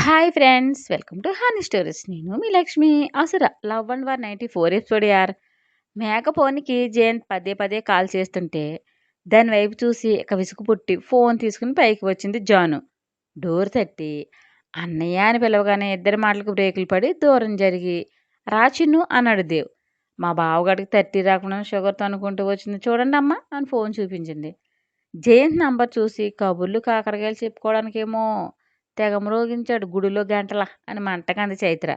Hi friends, welcome to honey stories. నేను మీ లక్ష్మి. అసుర love and war 94 episode యార్. మేక ఫోన్కి జయంత్ పదే పదే కాల్ చేస్తుంటే దాని వైపు చూసి ఇక విసుగు పుట్టి ఫోన్ తీసుకుని పైకి వచ్చింది జాను. డోర్ తట్టి అన్నయ్య అని పిలవగానే ఇద్దరి మాటలకు బ్రేకులు పడి దూరం జరిగి రా చిన్ను అన్నాడు దేవ్. మా బావగాడికి తట్టి రాకుండా షుగర్తో అనుకుంటూ వచ్చింది చూడండి అమ్మ అని ఫోన్ చూపించింది. జయంత్ నంబర్ చూసి కబుర్లు కాకరకాయలు చెప్పుకోవడానికేమో తెగ మ్రోగించాడు గుడిలో గంటలా అని మంటకంది చైత్ర.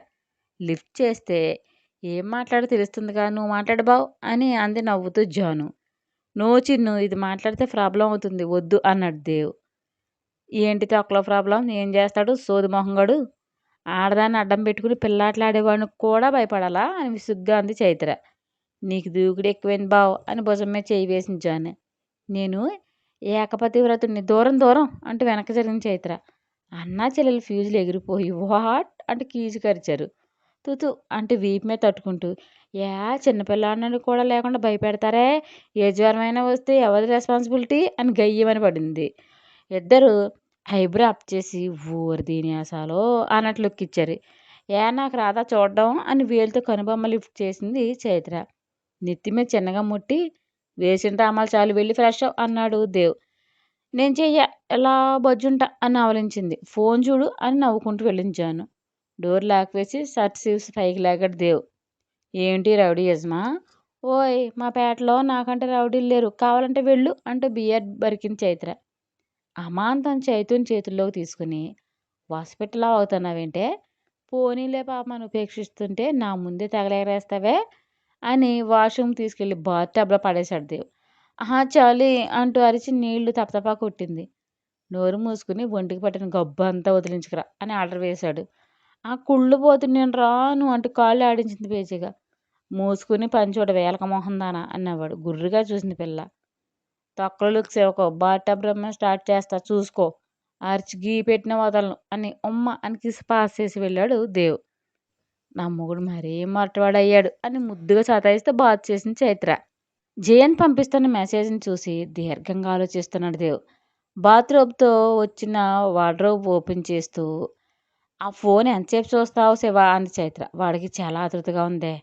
లిఫ్ట్ చేస్తే ఏం మాట్లాడో తెలుస్తుందిగా, నువ్వు మాట్లాడు బావ్ అని అంది నవ్వుతూ జాను. నో చిన్ను, ఇది మాట్లాడితే ప్రాబ్లం అవుతుంది, వద్దు అన్నాడు దేవ్. ఏంటి తొక్కలో ప్రాబ్లం, ఏం చేస్తాడు సోది మొహంగాడు, ఆడదాన్ని అడ్డం పెట్టుకుని పిల్లాట్లాడేవాడిని కూడా భయపడాలా అని విసుగ్గా అంది చైత్ర. నీకు దూకుడు ఎక్కువైంది బావ్ అని భుజం మీద చేయి వేసింది జాను. నేను ఏకపతి వ్రతుడిని, దూరం దూరం అంటూ వెనక జరిగిన చైత్ర. అన్నా చెల్లెలు ఫ్యూజులు ఎగిరిపోయి వాట్ అంటూ కీచు కరిచారు. తుతు అంటే వీపు మీద తట్టుకుంటూ, యా చిన్నపిల్లాడిని కూడా లేకుండా భయపెడతారే, ఏ జ్వరమైనా వస్తే ఎవరి రెస్పాన్సిబిలిటీ అని గయ్యమని పడింది. ఇద్దరు ఐబ్రో అప్ చేసి ఊరు దీని ఆసాలో అన్నట్లు ఎక్కిచ్చారు. ఏ నాకు రాదా చూడడం అని వేలుతో కనుబొమ్మ లిఫ్ట్ చేసింది చైత్ర. నెత్తి మీద చిన్నగా ముట్టి వేసిన రామాలు చాలు వెళ్ళి ఫ్రెష్ అన్నాడు దేవ్. నేను చెయ్య ఎలా బొజ్జుంటా అని ఆవలించింది. ఫోన్ చూడు అని నవ్వుకుంటూ వెళ్ళించాను. డోర్ లాక్ వేసి షర్ట్ సీవ్స్ పైకి లాగాడు దేవ్. ఏంటి రౌడీ యజమా, ఓయ్ మా పేటలో నాకంటే రౌడీలు లేరు, కావాలంటే వెళ్ళు అంటూ బియర్ బరికింది చైత్ర. అమాంతం చైతుని చేతుల్లోకి తీసుకుని హాస్పిటల్లో అవుతున్నావేంటే, పోనీలే పాపను ఉపేక్షిస్తుంటే నా ముందే తగలేరేస్తావే అని వాష్రూమ్ తీసుకెళ్లి బాత్ టబ్లో పడేశాడు దేవ్. ఆహా చాలి అంటూ అరిచి నీళ్లు తపతపా కొట్టింది. నోరు మూసుకుని ఒంటికి పట్టిన గబ్బు అంతా వదిలించుకురా అని ఆర్డర్ వేశాడు. ఆ కుళ్ళు పోతుంది, నేను రాను అంటూ కాళ్ళు ఆడించింది పేచీగా. మూసుకుని పంచోట వేలక మొహం దానా అన్నవాడు. గుర్రుగా చూసింది పిల్ల. తొక్కలకు సేవకో బాత్ టబ్ రమ్మ స్టార్ట్ చేస్తా చూసుకో, అరిచి గీ పెట్టిన వదలను అని ఉమ్మ అని కిసి పాస్ చేసి వెళ్ళాడు దేవ్. నా మొగుడు మరీ మొరటవాడయ్యాడు అని ముద్దుగా సతాయిస్తే బాత్ చేసింది చైత్ర. జయన్ పంపిస్తున్న మెసేజ్ని చూసి దీర్ఘంగా ఆలోచిస్తున్నాడు దేవ్. బాత్రూమ్తో వచ్చిన వార్డ్రోబ్ ఓపెన్ చేస్తూ, ఆ ఫోన్ ఎంతసేపు చూస్తావు శివ అంది చైత్ర. వాడికి చాలా ఆతృతగా ఉందే.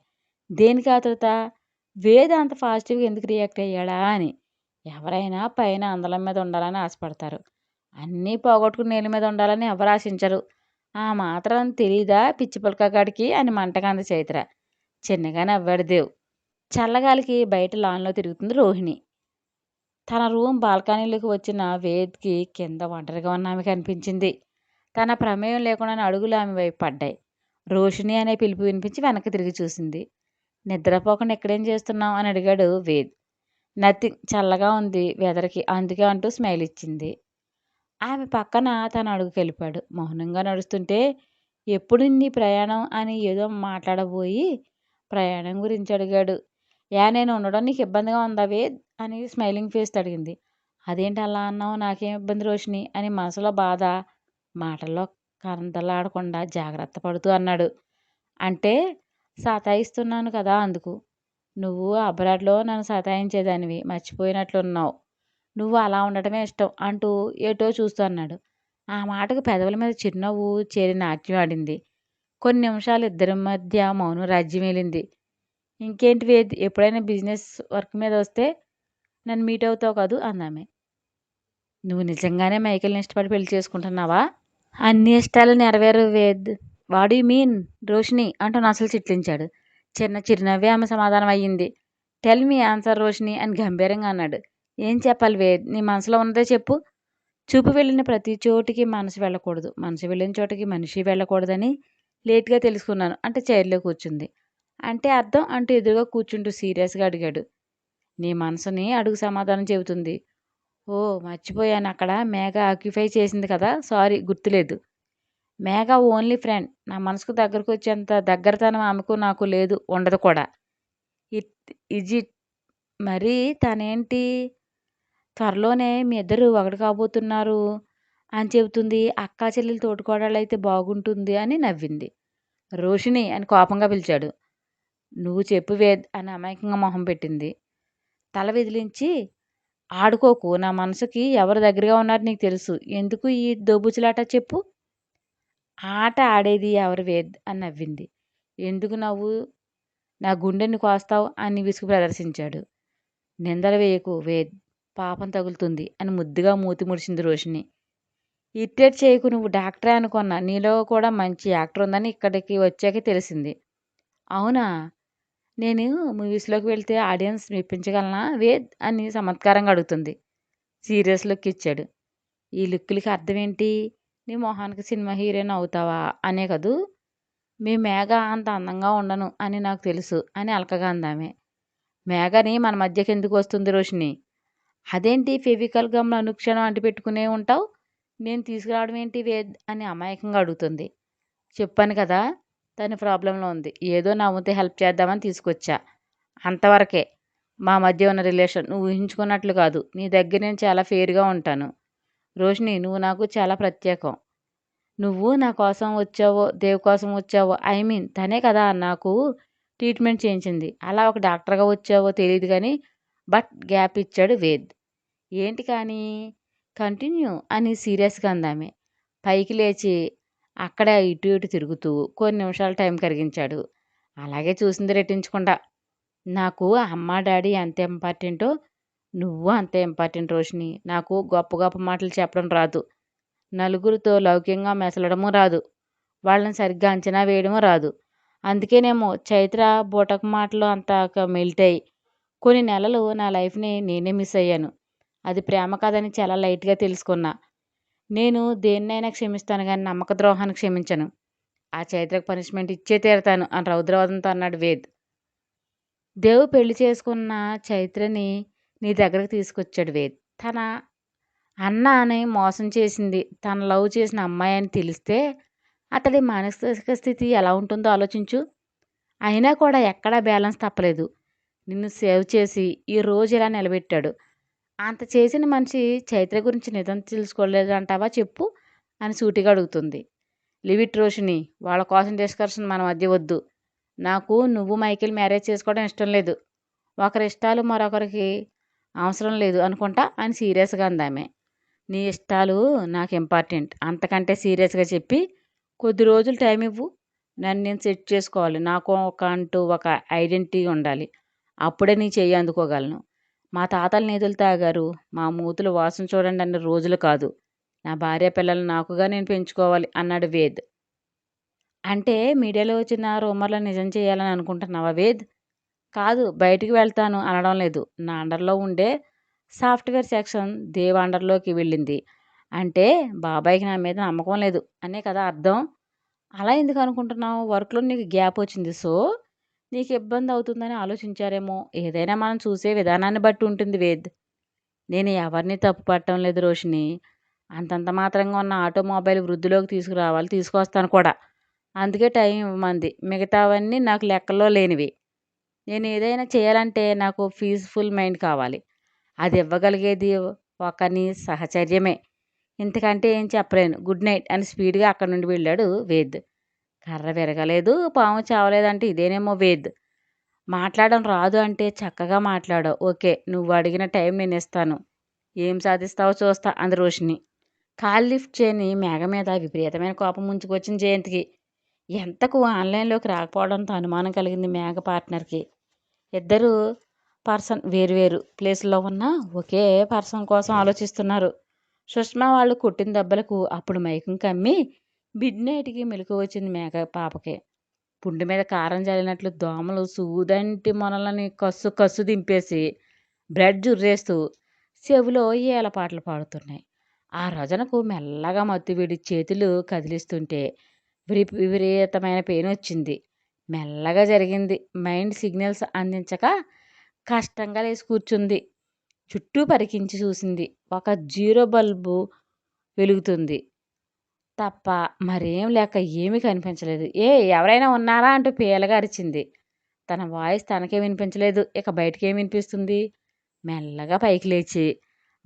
దేనికి ఆతృత? వేద అంత పాజిటివ్గా ఎందుకు రియాక్ట్ అయ్యాడా అని. ఎవరైనా పైన అందలం మీద ఉండాలని ఆశపడతారు, అన్నీ పోగొట్టుకుని నేల మీద ఉండాలని ఎవరు ఆశించరు. ఆ మాత్రం తెలీదా పిచ్చి పుల్కగాడికి అని మంటగా అంది చైత్ర. చిన్నగా నవ్వాడు దేవ్. చల్లగాలికి బయట లాన్లో తిరుగుతుంది రోహిణి. తన రూమ్ బాల్కనీలోకి వచ్చిన వేద్కి కింద ఒంటరిగా ఉన్న ఆమె కనిపించింది. తన ప్రమేయం లేకుండానే అడుగులు ఆమె వైపు పడ్డాయి. రోషిణి అనే పిలుపు వినిపించి వెనక్కి తిరిగి చూసింది. నిద్రపోకుండా ఎక్కడేం చేస్తున్నావు అని అడిగాడు వేద్. నథింగ్, చల్లగా ఉంది వెదర్కి అందుకే అంటూ స్మైల్ ఇచ్చింది. ఆమె పక్కన తన అడుగుకెళ్ళిపాడు. మౌనంగా నడుస్తుంటే ఎప్పుడు నీ ప్రయాణం అని ఏదో మాట్లాడబోయి ప్రయాణం గురించి అడిగాడు. నేను ఉండడం నీకు ఇబ్బందిగా ఉందా వేద్ అని స్మైలింగ్ ఫేస్ అడిగింది. అదేంటి అలా అన్నావు, నాకేం ఇబ్బంది రోషిని అని మనసులో బాధ మాటల్లో కరంతలాడకుండా జాగ్రత్త పడుతూ అన్నాడు. అంటే సతాయిస్తున్నాను కదా అందుకు. నువ్వు అబ్రాడ్లో నన్ను సతాయించేదానివి మర్చిపోయినట్లున్నావు, నువ్వు అలా ఉండటమే ఇష్టం అంటూ ఏటో చూస్తూ అన్నాడు. ఆ మాటకు పెదవుల మీద చిరునవ్వు చేరి నాట్యం ఆడింది. కొన్ని నిమిషాలు ఇద్దరి మధ్య మౌనం రాజ్యమేలింది. ఇంకేంటి వేద్, ఎప్పుడైనా బిజినెస్ వర్క్ మీద వస్తే నన్ను మీట్ అవుతావు కాదు అందామె. నువ్వు నిజంగానే మైకేల్ని ఇష్టపడి పెళ్లి చేసుకుంటున్నావా? అన్ని ఇష్టాలు నెరవేరు వేద్. వాట్ యు మీన్ రోషిని అంటూ నసలు చిట్లించాడు. చిన్న చిరునవ్వే ఆమె సమాధానం అయ్యింది. టెల్ మీ ఆన్సర్ రోషిని అని గంభీరంగా అన్నాడు. ఏం చెప్పాలి వేద్, నీ మనసులో ఉన్నదే చెప్పు. చూపు వెళ్ళిన ప్రతి చోటికి మనసు వెళ్ళకూడదు, మనసు వెళ్ళిన చోటికి మనిషి వెళ్ళకూడదని లేట్గా తెలుసుకున్నాను అంటే చైర్లో కూర్చుంది. అంటే అర్థం అంటూ ఎదురుగా కూర్చుంటూ సీరియస్గా అడిగాడు. నీ మనసుని అడుగు సమాధానం చెబుతుంది. ఓ మర్చిపోయాను, అక్కడ మేఘ ఆక్యుపై చేసింది కదా, సారీ గుర్తులేదు. మేఘ ఓన్లీ ఫ్రెండ్, నా మనసుకు దగ్గరకు వచ్చేంత దగ్గరతనం ఆమెకు నాకు లేదు, ఉండదు కూడా. It is it. మరి తనేంటి త్వరలోనే మీ ఇద్దరు ఒకటి కాబోతున్నారు అని చెబుతుంది. అక్కా చెల్లెలు తోటికోడళ్ళైతే బాగుంటుంది అని నవ్వింది. రోషిని అని కోపంగా పిలిచాడు. నువ్వు చెప్పు వేద్ అని అమాయకంగా మొహం పెట్టింది. తల విదిలించి ఆడుకోకు, నా మనసుకి ఎవరు దగ్గరగా ఉన్నారు నీకు తెలుసు, ఎందుకు ఈ దోబుచులాట చెప్పు. ఆట ఆడేది ఎవరు వేద్ అని నవ్వింది. ఎందుకు నవ్వు? నా గుండెని కోస్తావు అని విసుగు ప్రదర్శించాడు. నిందలు వేయకు వేద్, పాపం తగులుతుంది అని ముద్దుగా మూతి ముడిచింది రోషిని. ఇరిటేట్ చేయకు, నువ్వు డాక్టరే అనుకున్నా. నీలో కూడా మంచి యాక్టర్ ఉందని ఇక్కడికి వచ్చాకే తెలిసింది. అవునా? నేను మూవీస్‌లోకి వెళ్తే ఆడియన్స్ మెప్పించగలనా వేద్ అని చమత్కారంగా అడుగుతుంది. సీరియస్ లుక్ ఇచ్చాడు. ఈ లుక్కులకి అర్థమేంటి? నీ మొహానికి సినిమా హీరోయిన్ అవుతావా అనే కదూ! మీ మేఘ అంత అందంగా ఉండను అని నాకు తెలుసు అని అలకగా అందామె. మేఘని మన మధ్యకెందుకు వస్తుంది రోషిని? అదేంటి ఫెవికాల్ గమ్‌లు అనుక్షణం అంటిపెట్టుకునే ఉంటావు? నేను తీసుకురావడం ఏంటి వేద్ అని అమాయకంగా అడుగుతుంది. చెప్పాను కదా! తను ప్రాబ్లంలో ఉంది. ఏదో నా వంతు హెల్ప్ చేద్దామని తీసుకొచ్చా. అంతవరకే. మా మధ్య ఉన్న రిలేషన్ నువ్వు ఊహించుకున్నట్లు కాదు. నీ దగ్గర నేను చాలా ఫెయిర్‌గా ఉంటాను. రోషిని, నువ్వు నాకు చాలా ప్రత్యేకం. నువ్వు నా కోసం వచ్చావో, దేవ్ కోసం వచ్చావో ఐ మీన్ తనే కదా నాకు ట్రీట్మెంట్ చేయించింది. అలా ఒక డాక్టర్‌గా వచ్చావో తెలీదు గానీ బట్ గ్యాప్ ఇచ్చాడు వేద్. ఏంటి కానీ? కంటిన్యూ అని సీరియస్‌గా అందామె. పైకి లేచి అక్కడే ఇటు ఇటు తిరుగుతూ కొన్ని నిమిషాలు టైం కరిగించాడు. అలాగే చూసింది రెట్టించకుండా. నాకు అమ్మ, డాడీ ఎంత ఇంపార్టెంటో నువ్వు అంతే ఇంపార్టెంట్ రోషిని. నాకు గొప్ప గొప్ప మాటలు చెప్పడం రాదు. నలుగురితో లౌక్యంగా మెసలడమూ రాదు. వాళ్ళని సరిగ్గా అంచనా వేయడమూ రాదు. అందుకేనేమో చైత్ర బూటకపు మాటలు అంత మెల్టయి కొన్ని నెలలు నా లైఫ్‌ని నేనే మిస్ అయ్యాను. అది ప్రేమ కాదని చాలా లైట్‌గా తెలుసుకున్నా. నేను దేన్నైనా క్షమిస్తాను గానీ నమ్మక ద్రోహాన్ని క్షమించను. ఆ చైత్రకు పనిష్మెంట్ ఇచ్చే తీరతాను అని రౌద్రవాదంతో అన్నాడు వేద్. దేవు పెళ్లి చేసుకున్న చైత్రని నీ దగ్గరకు తీసుకొచ్చాడు వేద్. తన అన్నని మోసం చేసింది తను లవ్ చేసిన అమ్మాయి అని తెలిస్తే అతడి మానసిక స్థితి ఎలా ఉంటుందో ఆలోచించు. అయినా కూడా ఎక్కడా బ్యాలెన్స్ తప్పలేదు. నిన్ను సేవ్ చేసి ఈ రోజు ఇలా నిలబెట్టాడు. అంత చేసిన మనిషి చైత్ర గురించి నిజం తెలుసుకోలేదంటావా చెప్పు అని సూటిగా అడుగుతుంది. Leave it Roshini. వాళ్ళ కోసం డిస్కషన్ మన మధ్య వద్దు. నాకు నువ్వు మైకేల్ మ్యారేజ్ చేసుకోవడం ఇష్టం లేదు. ఒకరి ఇష్టాలు మరొకరికి అవసరం లేదు అనుకుంటా అని సీరియస్‌గా అందామె. నీ ఇష్టాలు నాకు ఇంపార్టెంట్. అంతకంటే సీరియస్‌గా చెప్పి కొద్ది రోజులు టైం ఇవ్వు. నన్ను నేను సెట్ చేసుకోవాలి. నాకు ఒక ఐడెంటిటీ ఉండాలి. అప్పుడే నీ చెయ్యి అందుకోగలను. మా తాతలు నీతులు తాగారు. మా మూతులు వాసన చూడండి అన్న రోజులు కాదు. నా భార్య పిల్లల్ని నాకుగా నేను పెంచుకోవాలి అన్నాడు వేద్. అంటే మీడియాలో వచ్చిన రూమర్‌లు నిజం చేయాలని అనుకుంటున్నావా వేద్? కాదు, బయటికి వెళ్తాను అనడం లేదు. నా అండర్‌లో ఉండే సాఫ్ట్‌వేర్ సెక్షన్ దేవ్ అండర్‌లోకి వెళ్ళింది. అంటే బాబాయికి నా మీద నమ్మకం లేదు అనే కదా అర్థం. అలా ఎందుకు అనుకుంటున్నావు? వర్క్‌లో నీకు గ్యాప్ వచ్చింది. సో, నీకు ఇబ్బంది అవుతుందని ఆలోచించారేమో. ఏదైనా మనం చూసే విధానాన్ని బట్టి ఉంటుంది వేద్. నేను ఎవరిని తప్పు పట్టడం లేదు రోషిని. అంతంత మాత్రంగా ఉన్న ఆటోమొబైల్ వృద్ధిలోకి తీసుకురావాలి. తీసుకొస్తాను కూడా. అందుకే టైం ఇవ్వమంది. మిగతావన్నీ నాకు లెక్కల్లో లేనివి. నేను ఏదైనా చేయాలంటే నాకు పీస్‌ఫుల్ మైండ్ కావాలి. అది ఇవ్వగలిగేది ఒక నీ సహచర్యమే. ఇంతకంటే ఏం చెప్పలేను. గుడ్ నైట్ అని స్పీడ్‌గా అక్కడి నుండి వెళ్ళాడు వేద్. కర్ర విరగలేదు, పాము చావలేదంటే ఇదేనేమో వేద్. మాట్లాడడం రాదు అంటే చక్కగా మాట్లాడావు. ఓకే. నువ్వు అడిగిన టైం నేనిస్తాను. ఏం సాధిస్తావో చూస్తా అంది రోషిని. కాల్ లిఫ్ట్ చేయని మేఘ మీద విపరీతమైన కోపం ముంచుకొచ్చింది జయంతికి. ఎంతకు ఆన్‌లైన్‌లోకి రాకపోవడంతో అనుమానం కలిగింది మేఘ పార్ట్నర్‌కి. ఇద్దరు వేరు వేరు ప్లేసుల్లో ఉన్నా ఒకే పర్సన్ కోసం ఆలోచిస్తున్నారు. సుష్మా వాళ్ళు కొట్టిన దెబ్బలకు అప్పుడు మైకం కమ్మి మిడ్‌నైట్‌కి మెలకువ వచ్చింది మేఘ పాపకి. పుండు మీద కారం జల్లినట్లు దోమలు సూదంటి మొనలని కస్సు కస్సు దింపేసి బ్లడ్ జుర్రేస్తూ చెవిలో ఏలపాటలు పాడుతున్నాయి. ఆ రజనకు మెల్లగా మత్తువీడి చేతులు కదిలిస్తుంటే విపరీతమైన పెయిన్ వచ్చింది. మెల్లగా జరిగింది. మైండ్ సిగ్నల్స్ అందించక కష్టంగా లేచి కూర్చుంది. చుట్టూ పరికించి చూసింది. ఒక జీరో బల్బు వెలుగుతుంది తప్ప మరేం లేక ఏమీ కనిపించలేదు. ఎవరైనా ఉన్నారా అంటూ పీలగా అరిచింది. తన వాయిస్ తనకే వినిపించలేదు. ఇక బయటకేం వినిపిస్తుంది? మెల్లగా పైకి లేచి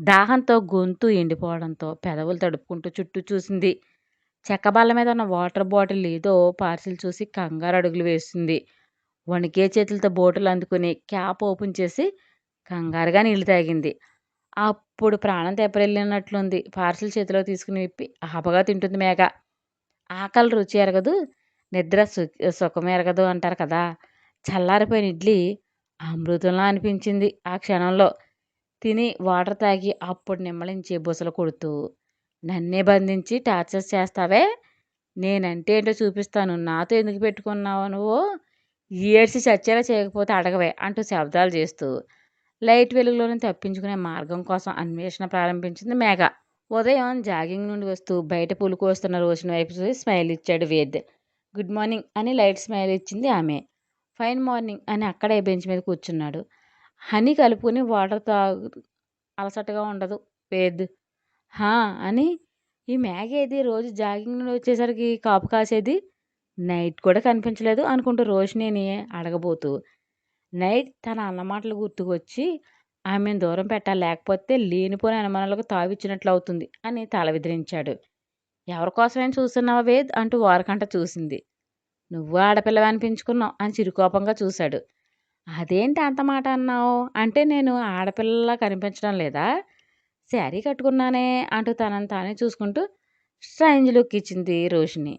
దాహంతో గొంతు ఎండిపోవడంతో పెదవులు తడుపుకుంటూ చుట్టూ చూసింది. చెక్క బల్ల మీద ఉన్న వాటర్ బాటిల్ ఏదో పార్సిల్ చూసి కంగారు అడుగులు వేసింది. వణికే చేతులతో బాటిల్ అందుకుని క్యాప్ ఓపెన్ చేసి కంగారుగా నీళ్లు తాగింది. అప్పుడు ప్రాణం తెప్పరిల్లినట్లుంది. పార్సిల్ చేతిలో తీసుకుని విప్పి ఆపగా తింటుంది మేఘ. ఆకలి రుచి ఎరగదు, నిద్ర సుఖమెరగదు అంటారు కదా! చల్లారిపోయిన ఇడ్లీ అమృతంలా అనిపించింది ఆ క్షణంలో. తిని వాటర్ తాగి అప్పుడు నిమ్మళించి బుసలు కొడుతూ, "నన్నే బంధించి టార్చర్ చేస్తావే? నేనంటే ఏంటో చూపిస్తాను. నాతో ఎందుకు పెట్టుకున్నావు నువ్వు? ఏడ్చి చచ్చేలా చేయకపోతే అడగవే" అంటూ శబ్దాలు చేస్తూ, లైట్ వెలుగులోనే తప్పించుకునే మార్గం కోసం అన్వేషణ ప్రారంభించింది మేఘ. ఉదయం జాగింగ్ నుండి వస్తూ బయట పూలు కోస్తున్న రోషిని వైపు చూసి స్మైల్ ఇచ్చాడు వేద్. గుడ్ మార్నింగ్ అని లైట్ స్మైల్ ఇచ్చింది ఆమె. ఫైన్ మార్నింగ్ అని అక్కడే బెంచ్ మీద కూర్చున్నాడు. హనీ కలుపుకొని వాటర్ తాగు, అలసటగా ఉండదు వేద్. హా అని, ఈ మ్యాగీ ఏది రోజు జాగింగ్ నుండి వచ్చేసరికి కాపు కాసేది, నైట్ కూడా కనిపించలేదు అనుకుంటూ రోషినిని అడగబోతూ, నైట్ తన అన్నమాటలు గుర్తుకొచ్చి ఆమెను దూరం పెట్టాలి, లేకపోతే లేనిపోని అనుమానాలకు తావిచ్చినట్లు అవుతుంది అని తల విదిలించాడు. ఎవరి కోసమేం చూస్తున్నావా వేద్ అంటూ వారకంట చూసింది. నువ్వు ఆడపిల్లవి అనిపించుకున్నావు అని చిరుకోపంగా చూశాడు. అదేంటి అంత మాట అన్నావు అంటే నేను ఆడపిల్లలా కనిపించడం లేదా? శారీ కట్టుకున్నానే అంటూ తనని తానే చూసుకుంటూ స్ట్రేంజ్ లుక్ ఇచ్చింది Roshini.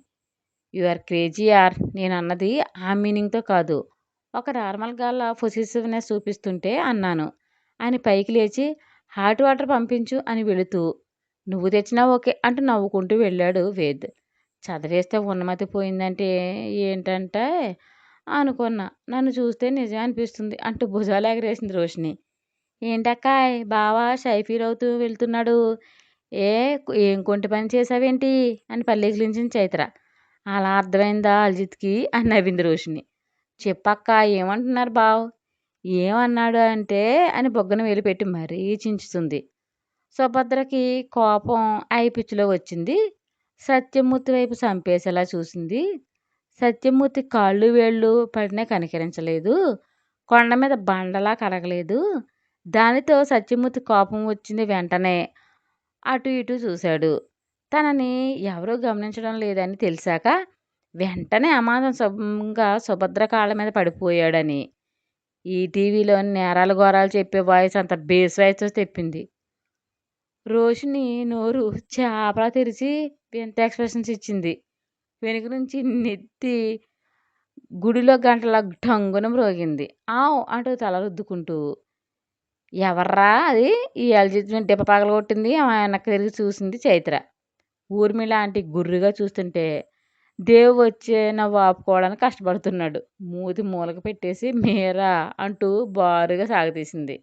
You are crazy or, నేను అన్నది ఆ మీనింగ్తో కాదు, ఒక నార్మల్ గర్ల్ పొసెసివ్నెస్ చూపిస్తుంటే అన్నాను అని పైకి లేచి హాట్ వాటర్ పంపించు అని వెళుతూ, నువ్వు తెచ్చినా ఓకే అంటూ నవ్వుకుంటూ వెళ్ళాడు వేద్. చదివేస్తే ఉన్నమతి పోయిందంటే ఏంటంటే అనుకున్నా, నన్ను చూస్తే నిజం అనిపిస్తుంది అంటూ భుజాలు ఎగరేసింది రోషిని. ఏంటక్కాయ్ బావా షై ఫీల్ అవుతూ వెళ్తున్నాడు, ఏ ఏం కొంటి పని చేసావేంటి అని పల్లెకిలించింది చైత్ర. అలా అర్థమైందా అల్జిత్కి అని నవ్వింది రోషిని. చెప్పక్క ఏమంటున్నారు బావ్? ఏమన్నాడు అంటే అని బొగ్గన వేలు పెట్టి మరీ చించుతుంది. సుభద్రకి కోపం ఐపిచ్చిలో వచ్చింది. సత్యమూర్తి వైపు చంపేసేలా చూసింది. సత్యమూర్తి కాళ్ళు వేళ్ళు పడినా కనికరించలేదు. కొండ మీద బండలా కరగలేదు. దానితో సత్యమూర్తి కోపం వచ్చింది. వెంటనే అటు ఇటు చూశాడు. తనని ఎవరూ గమనించడం లేదని తెలిసాక వెంటనే అమాంతంగా సుభద్ర కాళ్ళ మీద పడిపోయాడని ఈ టీవీలోని నేరాలు ఘోరాలు చెప్పే వాయిస్ అంత బేస్ వాయిస్తో తెప్పింది. రోషిని నోరు చేపలా తెరిచి వింత ఎక్స్ప్రెషన్స్ ఇచ్చింది. వెనుక నుంచి నెత్తి గుడిలో గంటలా ఢంగున మ్రోగింది. ఆవ్ అంటూ తల రుద్దుకుంటూ, ఎవర్రా అది ఈ ఎల్జిత్ దెబ్బ పగలగొట్టింది వెనక్కి తిరిగి చూసింది చైత్ర. ఊర్మిళ ఆంటీ గుర్రుగా చూస్తుంటే దేవు వచ్చిన వాపుకోవడానికి కష్టపడుతున్నాడు. మూతి మూలక పెట్టేసి మీరా అంటూ బారుగా సాగతీసింది.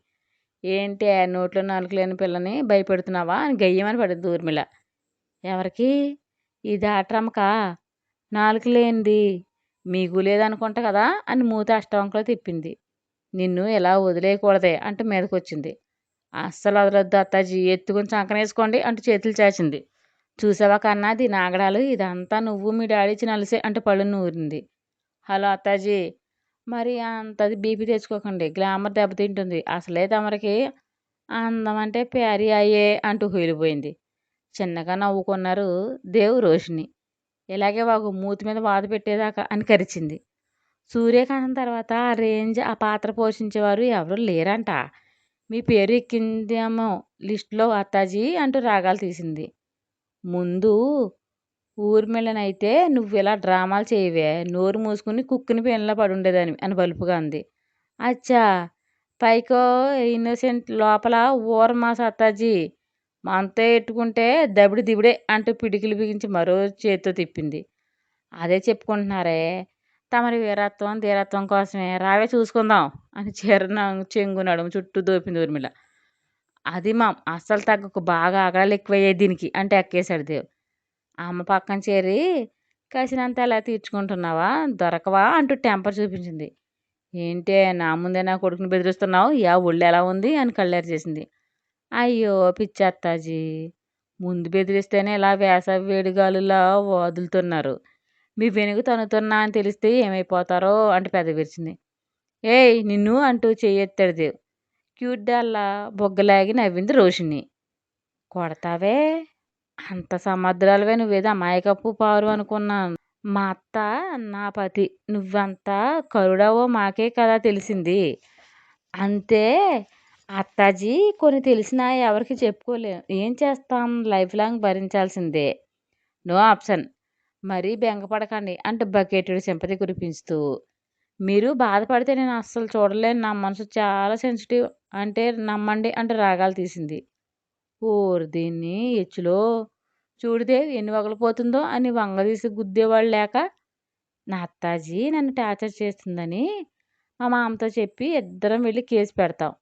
ఏంటి నోట్లో నాలుగు లేని పిల్లని భయపెడుతున్నావా అని గయ్యమని పడింది ఊర్మిళ. ఎవరికి? ఈ దాట్రమ్మకా? నాలుగు లేనిది మీకు లేదనుకుంటా కదా అని మూతి అష్టవంకలో తిప్పింది. నిన్ను ఇలా వదిలేయకూడదే అంటూ మీదకొచ్చింది. అస్సలు వదలొద్దు అత్తాజీ, ఎత్తుకుని చంకనేసుకోండి అంటూ చేతులు చాచింది. చూసావా కన్నా దీని ఆగడాలు, ఇదంతా నువ్వు మీ డాడీ ఇచ్చిన అలసే అంటూ పళ్ళు నూరింది. హలో అత్తాజీ, మరి అంతది బీపీ తెచ్చుకోకండి, గ్లామర్ దెబ్బతింటుంది. అసలే తమరికి అందం అంటే ప్యారీ అయ్యే అంటూ హూలిపోయింది. చిన్నగా నవ్వుకున్నారు దేవ్ రోషిని. ఇలాగే వాగు, మూతి మీద వాత పెట్టేదాకా అని కరిచింది. సూర్యకాంతం తర్వాత ఆ రేంజ్ ఆ పాత్ర పోషించేవారు ఎవరూ లేరంట. మీ పేరు ఎక్కిందేమో లిస్టులో అత్తాజీ అంటూ రాగాలు తీసింది. ముందు ఊర్మిళనైతే నువ్వు ఇలా డ్రామాలు చేయవే, నోరు మూసుకుని కుక్కుని పెన్లా పడుండేదాన్ని అని బలుపుగా అంది. అచ్చా, పైకో ఇన్నోసెంట్, లోపల ఊరమాస అత్తాజీ, మనతో ఎట్టుకుంటే దబిడి దిబిడే అంటూ పిడికిలు బిగించి మరో చేత్తో తిప్పింది. అదే చెప్పుకుంటున్నారే, తమరి వీరత్వం ధీరత్వం కోసమే, రావే చూసుకుందాం అని చెంగు నడుము చుట్టూ దోపింది ఊర్మిళ. అది మా అస్సలు తగ్గకు, బాగా ఆగడాలు ఎక్కువయ్యాయి దీనికి అంటే ఎక్కేశాడు దేవ్. అమ్మ పక్కన చేరి కసినంత ఎలా తీర్చుకుంటున్నావా, దొరకవా అంటూ టెంపర్ చూపించింది. ఏంటే నా ముందే నా కొడుకుని బెదిరిస్తున్నావు, యా ఒళ్ళు ఎలా ఉంది అని కళ్ళేరు చేసింది. అయ్యో పిచ్చి అత్తాజీ, ముందు బెదిరిస్తేనే ఇలా వేసవి వేడిగాలులా వదులుతున్నారు, మీ వెనుక తనుతున్నా అని తెలిస్తే ఏమైపోతారో అంటూ పెద్ద విరిచింది. ఏయ్ నిన్ను అంటూ చెయ్యెత్తాడు దేవ్. క్యూట్ డాల్లా బొగ్గలాగి నవ్వింది రోషిని. కొడతావే, అంత సమర్థురాలువే, నువ్వేదో అమాయకపు పారు అనుకున్నాను. మా అత్త నా పతి, నువ్వెంత కరుడవో మాకే కదా తెలిసింది. అంతే అత్తాజీ, కొన్ని తెలిసినా ఎవరికి చెప్పుకోలేం, ఏం చేస్తాం, లైఫ్ లాంగ్ భరించాల్సిందే, నో ఆప్షన్. మరీ బెంగపడకండి అంటూ బకెటెడు సింపతి కురిపిస్తూ, మీరు బాధపడితే నేను అస్సలు చూడలేను. నా మనసు చాలా సెన్సిటివ్ అంటే నమ్మండి అంటూ రాగాలు తీసింది. ఓరి దీన్ని ఎచ్చులో చూడితే ఎన్ని వగలిపోతుందో అని వంగదీసి గుద్దేవాళ్ళు లేక, నా అత్తాజీ నన్ను టార్చర్ చేస్తుందని మా మామతో చెప్పి ఇద్దరం వెళ్లి కేసు పెడతాం.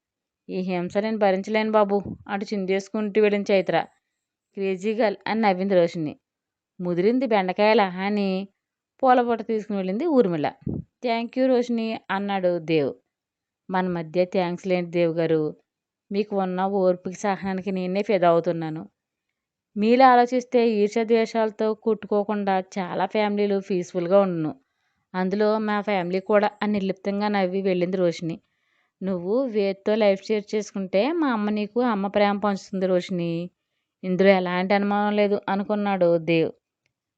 ఈ హింస నేను భరించలేను బాబు అంటూ చిందేసుకుంటూ వెళ్ళింది చైత్ర. క్రేజీ గర్ల్ అని నవ్వింది రోషిని. ముదిరింది బెండకాయలా అని పూలబుట్ట తీసుకుని వెళ్ళింది ఊర్మిళ. థ్యాంక్ యూ రోషిని అన్నాడు దేవ్. మన మధ్య థ్యాంక్స్ లేండి దేవ్ గారు. మీకు ఉన్న ఓర్పుకి సహనానికి నేనే ఫిదా అవుతున్నాను. మీలా ఆలోచిస్తే ఈర్ష్య ద్వేషాలతో కొట్టుకోకుండా చాలా ఫ్యామిలీలు పీస్ఫుల్గా ఉండును. అందులో మా ఫ్యామిలీ కూడా అని నిర్లిప్తంగా నవ్వి వెళ్ళింది రోషిని. నువ్వు వేత్తో లైఫ్ షేర్ చేసుకుంటే మా అమ్మ నీకు అమ్మ ప్రేమ పంచుతుంది రోషిని. ఇందులో ఎలాంటి అనుమానం లేదు అనుకున్నాడు దేవ్.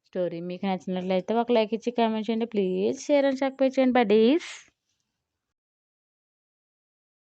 స్టోరీ మీకు నచ్చినట్లయితే ఒక లైక్ ఇచ్చి కామెంట్ చేయండి. ప్లీజ్ షేర్ అండ్ సబ్స్క్రైబ్ చేయండి బడీస్.